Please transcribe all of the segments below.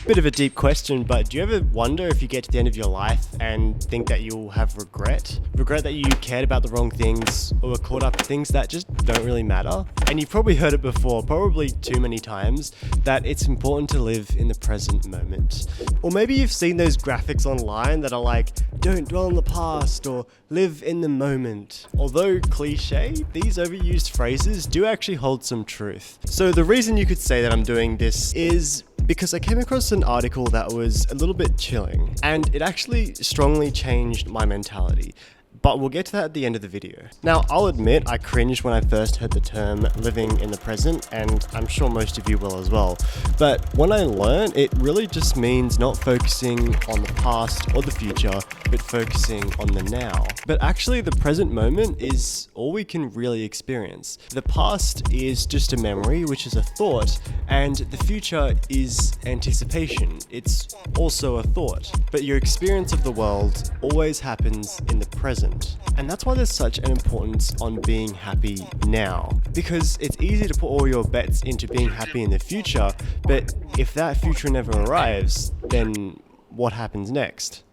Bit of a deep question, but do you ever wonder if you get to the end of your life and think that you'll have regret? Regret that you cared about the wrong things or were caught up in things that just don't really matter? And you've probably heard it before, probably too many times, that it's important to live in the present moment. Or maybe you've seen those graphics online that are like, don't dwell on the past or live in the moment. Although cliche, these overused phrases do actually hold some truth. So the reason you could say that I'm doing this is because I came across an article that was a little bit chilling, and it actually strongly changed my mentality. But we'll get to that at the end of the video. Now, I'll admit I cringed when I first heard the term living in the present, and I'm sure most of you will as well. But when I learned, it really just means not focusing on the past or the future, but focusing on the now. But actually, the present moment is all we can really experience. The past is just a memory, which is a thought, and the future is anticipation. It's also a thought. But your experience of the world always happens in the present. And that's why there's such an importance on being happy now. Because it's easy to put all your bets into being happy in the future, but if that future never arrives, then what happens next?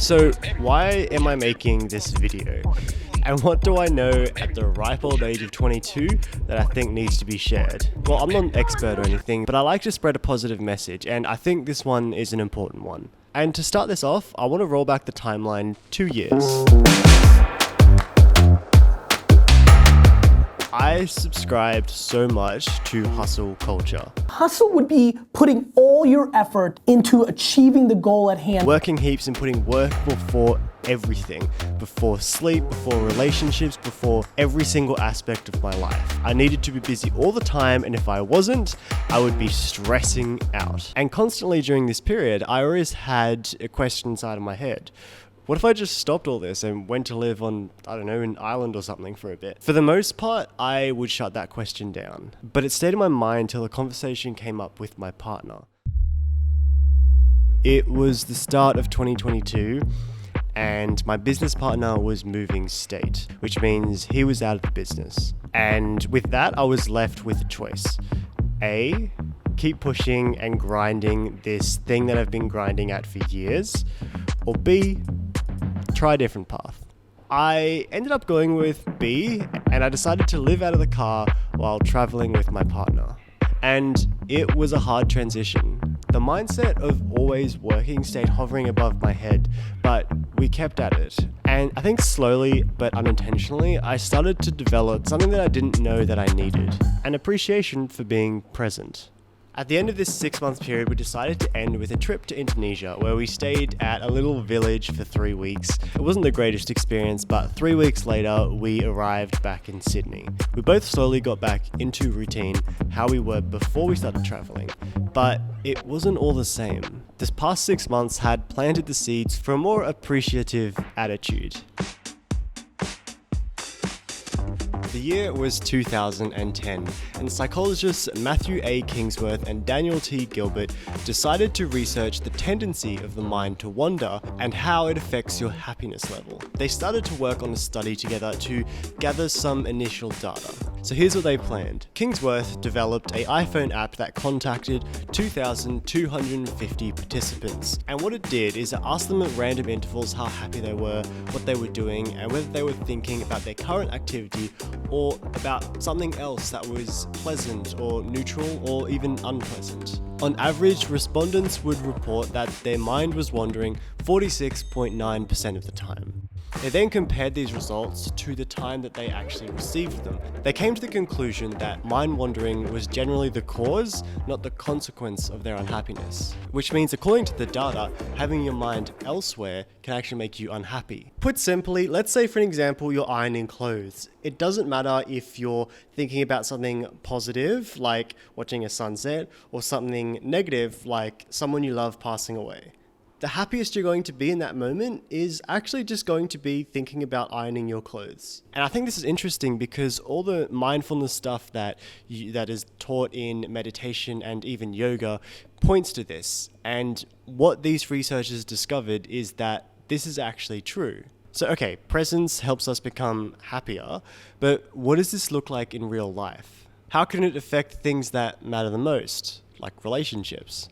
So why am I making this video? And what do I know at the ripe old age of 22 that I think needs to be shared? Well, I'm not an expert or anything, but I like to spread a positive message, and I think this one is an important one. And to start this off, I want to roll back the timeline 2 years. I subscribed so much to hustle culture. Hustle would be putting all your effort into achieving the goal at hand. Working heaps and putting work before everything. Before sleep, before relationships, before every single aspect of my life. I needed to be busy all the time, and if I wasn't, I would be stressing out. And constantly during this period, I always had a question inside of my head. What if I just stopped all this and went to live on, I don't know, an island or something for a bit? For the most part, I would shut that question down. But it stayed in my mind till a conversation came up with my partner. It was the start of 2022, and my business partner was moving state, which means he was out of the business. And with that, I was left with a choice. A, keep pushing and grinding this thing that I've been grinding at for years, or B, try a different path. I ended up going with B, and I decided to live out of the car while traveling with my partner. And it was a hard transition. The mindset of always working stayed hovering above my head, but we kept at it. And I think slowly, but unintentionally, I started to develop something that I didn't know that I needed, an appreciation for being present. At the end of this 6-month period, we decided to end with a trip to Indonesia, where we stayed at a little village for 3 weeks. It wasn't the greatest experience, but 3 weeks later, we arrived back in Sydney. We both slowly got back into routine, how we were before we started traveling, but it wasn't all the same. This past 6 months had planted the seeds for a more appreciative attitude. The year was 2010, and psychologists Matthew A. Kingsworth and Daniel T. Gilbert decided to research the tendency of the mind to wander and how it affects your happiness level. They started to work on a study together to gather some initial data. So here's what they planned. Kingsworth developed an iPhone app that contacted 2,250 participants. And what it did is it asked them at random intervals how happy they were, what they were doing, and whether they were thinking about their current activity or about something else that was pleasant or neutral or even unpleasant. On average, respondents would report that their mind was wandering 46.9% of the time. They then compared these results to the time that they actually received them. They came to the conclusion that mind wandering was generally the cause, not the consequence of their unhappiness. Which means, according to the data, having your mind elsewhere can actually make you unhappy. Put simply, let's say for an example, you're ironing clothes. It doesn't matter if you're thinking about something positive, like watching a sunset, or something negative, like someone you love passing away. The happiest you're going to be in that moment is actually just going to be thinking about ironing your clothes. And I think this is interesting because all the mindfulness stuff that is taught in meditation and even yoga points to this. And what these researchers discovered is that this is actually true. So okay, presence helps us become happier, but what does this look like in real life? How can it affect things that matter the most, like relationships?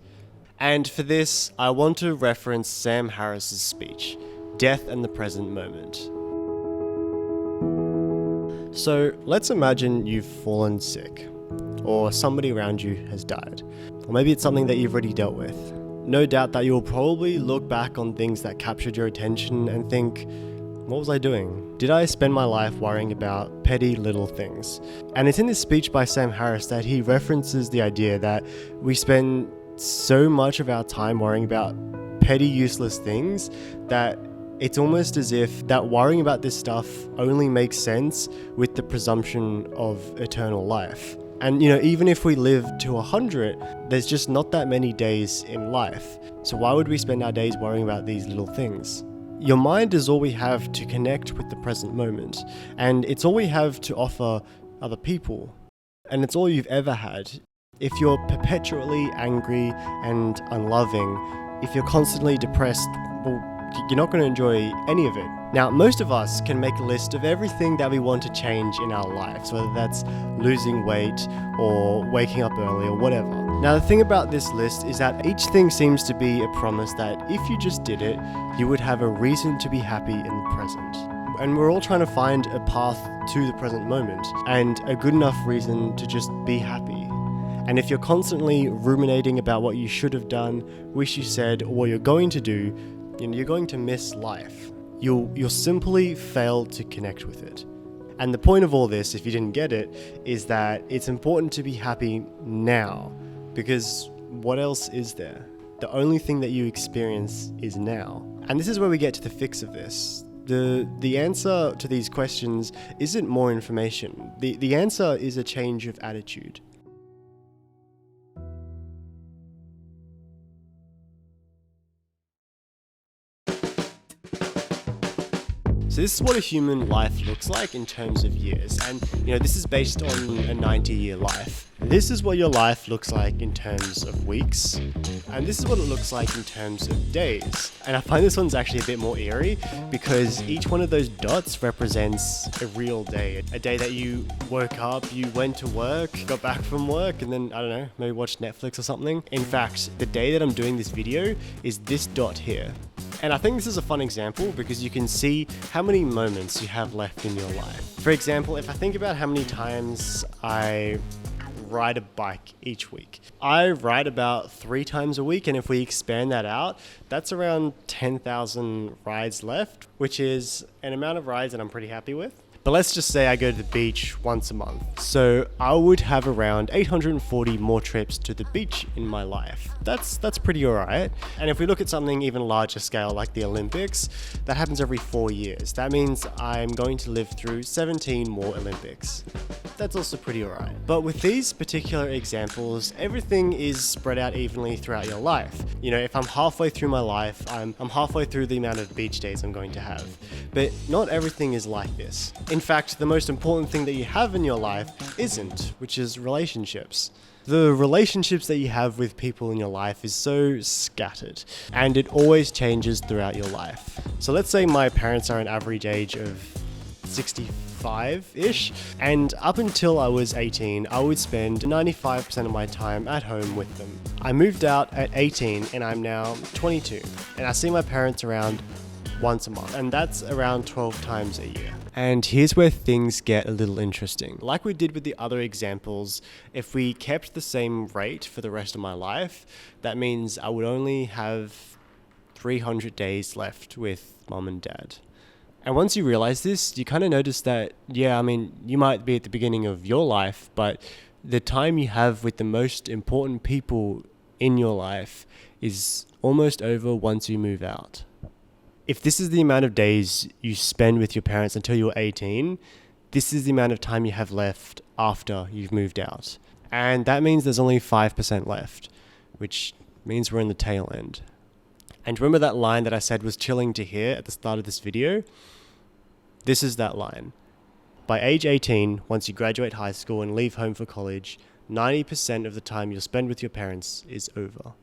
And for this, I want to reference Sam Harris's speech, Death and the Present Moment. So let's imagine you've fallen sick, or somebody around you has died, or maybe it's something that you've already dealt with. No doubt that you'll probably look back on things that captured your attention and think, what was I doing? Did I spend my life worrying about petty little things? And it's in this speech by Sam Harris that he references the idea that we spend so much of our time worrying about petty useless things that it's almost as if that worrying about this stuff only makes sense with the presumption of eternal life. And even if we live to 100, there's just not that many days in life. So why would we spend our days worrying about these little things? Your mind is all we have to connect with the present moment, and it's all we have to offer other people, and it's all you've ever had. If you're perpetually angry and unloving, if you're constantly depressed, well, you're not going to enjoy any of it. Now, most of us can make a list of everything that we want to change in our lives, whether that's losing weight or waking up early or whatever. Now, the thing about this list is that each thing seems to be a promise that if you just did it, you would have a reason to be happy in the present. And we're all trying to find a path to the present moment and a good enough reason to just be happy. And if you're constantly ruminating about what you should have done, wish you said, or what you're going to do, you're going to miss life. You'll simply fail to connect with it. And the point of all this, if you didn't get it, is that it's important to be happy now, because what else is there? The only thing that you experience is now. And this is where we get to the fix of this. The answer to these questions isn't more information. The answer is a change of attitude. So this is what a human life looks like in terms of years, and this is based on a 90-year life. This is what your life looks like in terms of weeks, and this is what it looks like in terms of days. And I find this one's actually a bit more eerie because each one of those dots represents a real day. A day that you woke up, you went to work, got back from work, and then, I don't know, maybe watched Netflix or something. In fact, the day that I'm doing this video is this dot here. And I think this is a fun example because you can see how many moments you have left in your life. For example, if I think about how many times I ride a bike each week, I ride about 3 times a week, and if we expand that out, that's around 10,000 rides left, which is an amount of rides that I'm pretty happy with. But let's just say I go to the beach once a month. So I would have around 840 more trips to the beach in my life. That's pretty alright. And if we look at something even larger scale like the Olympics, that happens every 4 years. That means I'm going to live through 17 more Olympics. That's also pretty alright. But with these particular examples, everything is spread out evenly throughout your life. If I'm halfway through my life, I'm halfway through the amount of beach days I'm going to have. But not everything is like this. In fact, the most important thing that you have in your life isn't, which is relationships. The relationships that you have with people in your life is so scattered, and it always changes throughout your life. So let's say my parents are an average age of 65-ish, and up until I was 18, I would spend 95% of my time at home with them. I moved out at 18 and I'm now 22, and I see my parents around once a month, and that's around 12 times a year. And here's where things get a little interesting. Like we did with the other examples, if we kept the same rate for the rest of my life, that means I would only have 300 days left with mom and dad. And once you realize this, you kind of notice that, you might be at the beginning of your life, but the time you have with the most important people in your life is almost over once you move out. If this is the amount of days you spend with your parents until you're 18, this is the amount of time you have left after you've moved out. And that means there's only 5% left, which means we're in the tail end. And remember that line that I said was chilling to hear at the start of this video? This is that line. By age 18, once you graduate high school and leave home for college, 90% of the time you'll spend with your parents is over.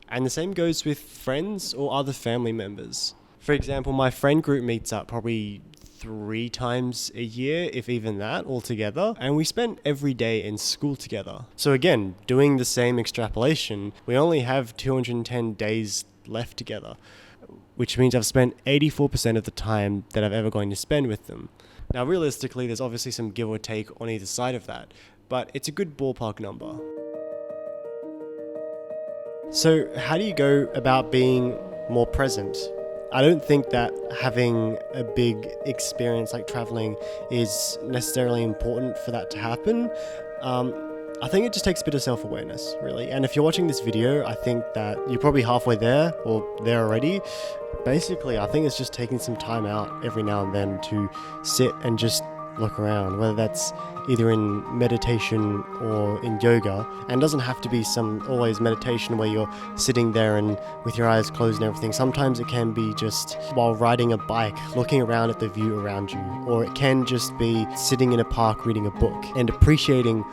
And the same goes with friends or other family members. For example, my friend group meets up probably 3 times a year, if even that, altogether. And we spent every day in school together. So again, doing the same extrapolation, we only have 210 days left together, which means I've spent 84% of the time that I've ever going to spend with them. Now, realistically, there's obviously some give or take on either side of that, but it's a good ballpark number. So how do you go about being more present? I don't think that having a big experience like traveling is necessarily important for that to happen. I think it just takes a bit of self-awareness, really. And if you're watching this video, I think that you're probably halfway there or there already. Basically, I think it's just taking some time out every now and then to sit and just look around, whether that's either in meditation or in yoga. And it doesn't have to be some always meditation where you're sitting there and with your eyes closed and everything. Sometimes it can be just while riding a bike, looking around at the view around you, or it can just be sitting in a park reading a book and appreciating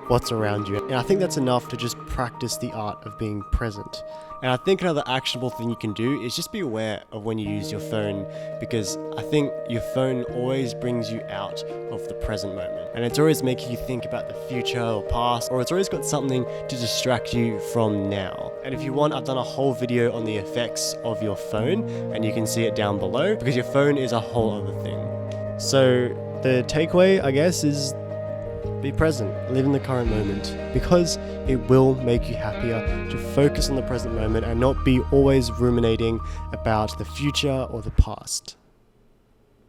what's around you. And I think that's enough to just practice the art of being present. And I think another actionable thing you can do is just be aware of when you use your phone, because I think your phone always brings you out of the present moment. And it's always making you think about the future or past, or it's always got something to distract you from now. And if you want, I've done a whole video on the effects of your phone, and you can see it down below, because your phone is a whole other thing. So the takeaway, I guess, is be present, live in the current moment, because it will make you happier to focus on the present moment and not be always ruminating about the future or the past.